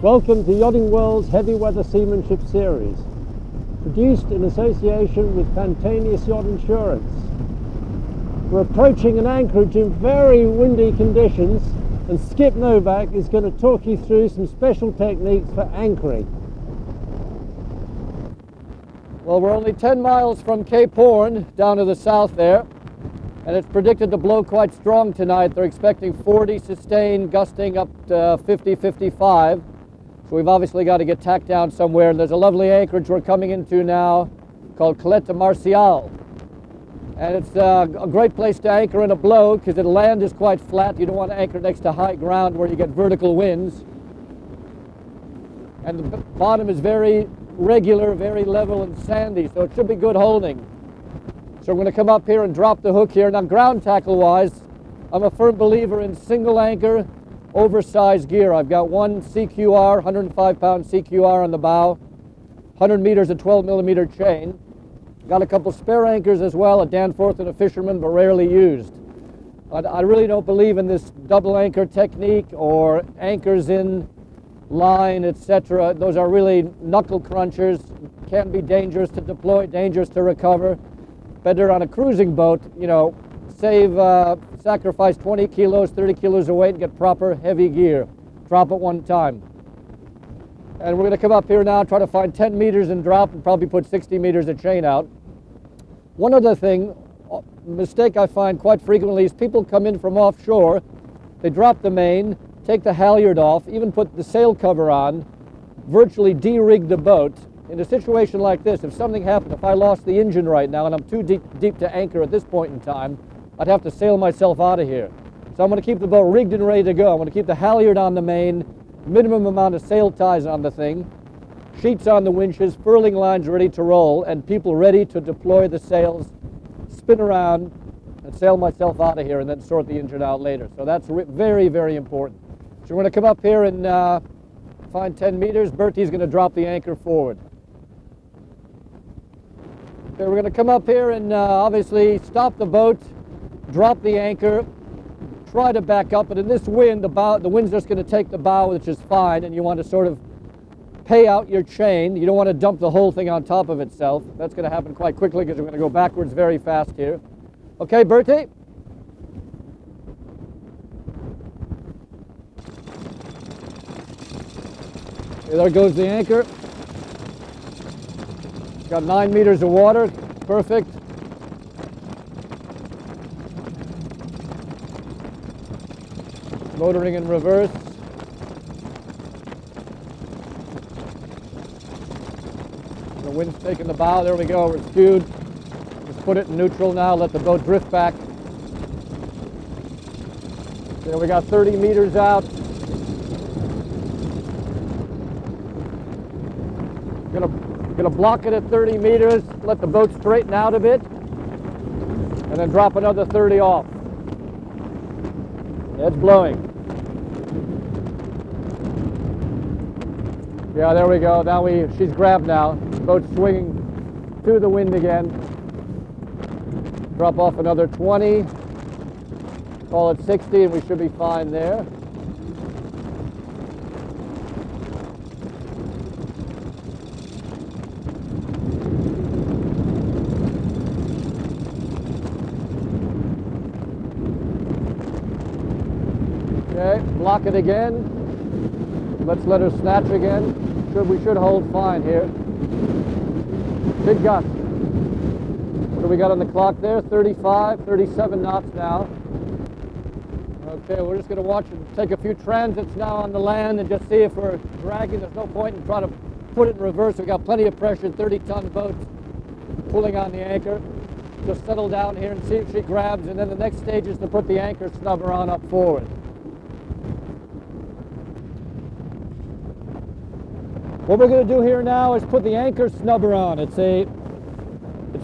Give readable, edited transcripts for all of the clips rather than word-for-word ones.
Welcome to Yachting World's Heavy Weather Seamanship Series, produced in association with Pantaenius Yacht Insurance. We're approaching an anchorage in very windy conditions, and Skip Novak is going to talk you through some special techniques for anchoring. Well, we're only 10 miles from Cape Horn, down to the south there, and it's predicted to blow quite strong tonight. They're expecting 40 sustained, gusting up to 50, 55. So we've obviously got to get tacked down somewhere, and there's a lovely anchorage we're coming into now called Colette Marcial. And it's a great place to anchor in a blow because the land is quite flat. You don't want to anchor next to high ground where you get vertical winds. And the bottom is very regular, very level and sandy, so it should be good holding. So we're going to come up here and drop the hook here. Now, ground tackle wise, I'm a firm believer in single anchor, oversized gear. I've got one CQR, 105 pound CQR on the bow, 100 meters of 12 millimeter chain. Got a couple spare anchors as well, a Danforth and a Fisherman, but rarely used. I really don't believe in this double anchor technique or anchors in line, etc. Those are really knuckle crunchers, can be dangerous to deploy, dangerous to recover. Better on a cruising boat, you know, sacrifice 20 kilos, 30 kilos of weight and get proper heavy gear. Drop it one time. And we're going to come up here now, try to find 10 meters and drop, and probably put 60 meters of chain out. One other thing, mistake I find quite frequently is people come in from offshore, they drop the main, take the halyard off, even put the sail cover on, virtually de-rig the boat. In a situation like this, if something happened, if I lost the engine right now and I'm too deep to anchor at this point in time, I'd have to sail myself out of here. So I'm going to keep the boat rigged and ready to go. I'm going to keep the halyard on the main, minimum amount of sail ties on the thing, sheets on the winches, furling lines ready to roll, and people ready to deploy the sails, spin around, and sail myself out of here and then sort the engine out later. So that's very, very important. So we're going to come up here and find 10 meters. Bertie's going to drop the anchor forward. Okay, we're going to come up here and obviously stop the boat, drop the anchor, try to back up, but in this wind, the wind's just going to take the bow, which is fine, and you want to sort of pay out your chain. You don't want to dump the whole thing on top of itself. That's going to happen quite quickly because we're going to go backwards very fast here. Okay, Bertie? Okay, there goes the anchor. Got 9 meters of water, perfect. Motoring in reverse. The wind's taking the bow, there we go, we're skewed. Just put it in neutral now, let the boat drift back. Okay, we got 30 meters out. Gonna block it at 30 meters, let the boat straighten out a bit, and then drop another 30 off. It's blowing. Yeah, there we go. Now she's grabbed now. Boat's swinging to the wind again. Drop off another 20. Call it 60, and we should be fine there. Okay, block it again. Let's let her snatch again. We should hold fine here. Big gust. What do we got on the clock there? 35, 37 knots now. Okay, we're just going to watch and take a few transits now on the land and just see if we're dragging. There's no point in trying to put it in reverse. We've got plenty of pressure, 30-ton boat pulling on the anchor. Just settle down here and see if she grabs, and then the next stage is to put the anchor snubber on up forward. What we're going to do here now is put the anchor snubber on. It's a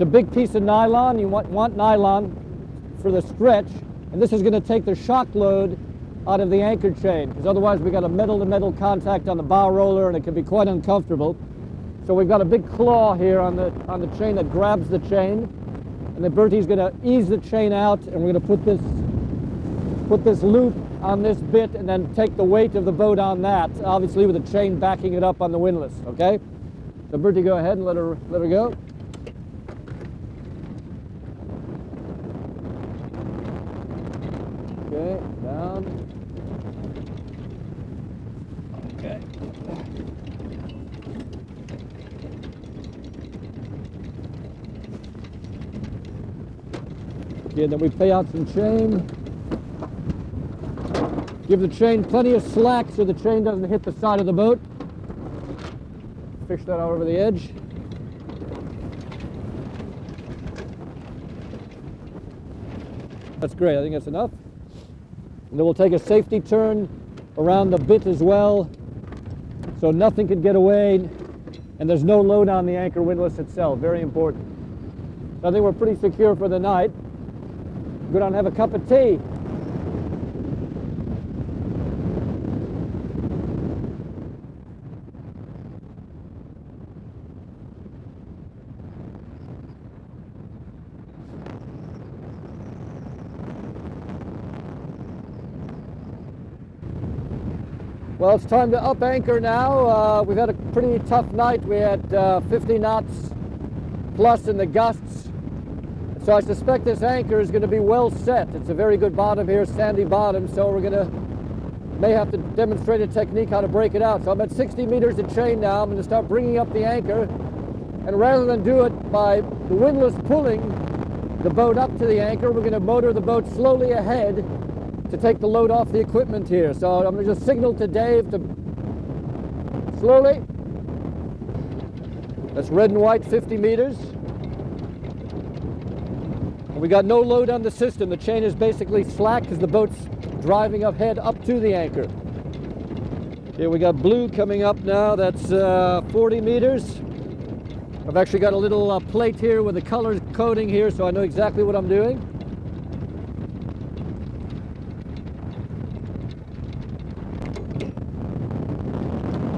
big piece of nylon. You want nylon for the stretch, and this is going to take the shock load out of the anchor chain, because otherwise we've got a metal-to-metal contact on the bow roller, and it can be quite uncomfortable. So we've got a big claw here on the chain that grabs the chain, and then Bertie's going to ease the chain out, and we're going to put this loop on this bit and then take the weight of the boat on that, obviously with the chain backing it up on the windlass, okay? So Bertie, go ahead and let her go. Okay, down. Okay. Okay, then we pay out some chain. Give the chain plenty of slack so the chain doesn't hit the side of the boat. Fish that out over the edge. That's great, I think that's enough. And then we'll take a safety turn around the bit as well, so nothing can get away, and there's no load on the anchor windlass itself, very important. So I think we're pretty secure for the night. Go down and have a cup of tea. Well, it's time to up anchor now. We've had a pretty tough night. We had 50 knots plus in the gusts. So I suspect this anchor is going to be well set. It's a very good bottom here, sandy bottom, so may have to demonstrate a technique how to break it out. So I'm at 60 meters of chain now. I'm going to start bringing up the anchor. And rather than do it by the windlass pulling the boat up to the anchor, we're going to motor the boat slowly ahead to take the load off the equipment here. So I'm going to just signal to Dave to slowly. That's red and white, 50 meters. And we got no load on the system. The chain is basically slack because the boat's driving ahead up to the anchor. Here we got blue coming up now. That's 40 meters. I've actually got a little plate here with the color coding here, so I know exactly what I'm doing.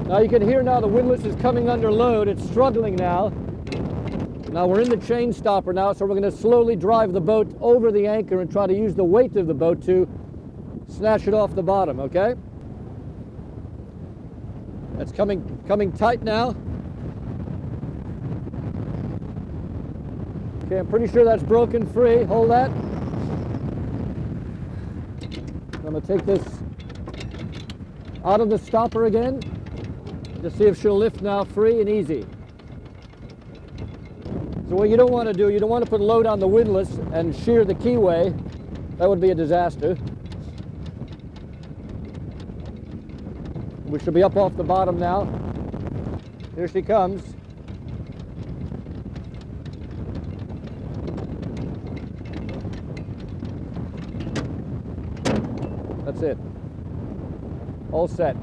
Now you can hear now the windlass is coming under load. It's struggling now. Now we're in the chain stopper now, so we're going to slowly drive the boat over the anchor and try to use the weight of the boat to snatch it off the bottom, okay? That's coming tight now. Okay, I'm pretty sure that's broken free. Hold that. I'm going to take this out of the stopper again. To see if she'll lift now free and easy. So what you don't want to do, you don't want to put load on the windlass and shear the keyway. That would be a disaster. We should be up off the bottom now. Here she comes. That's it. All set.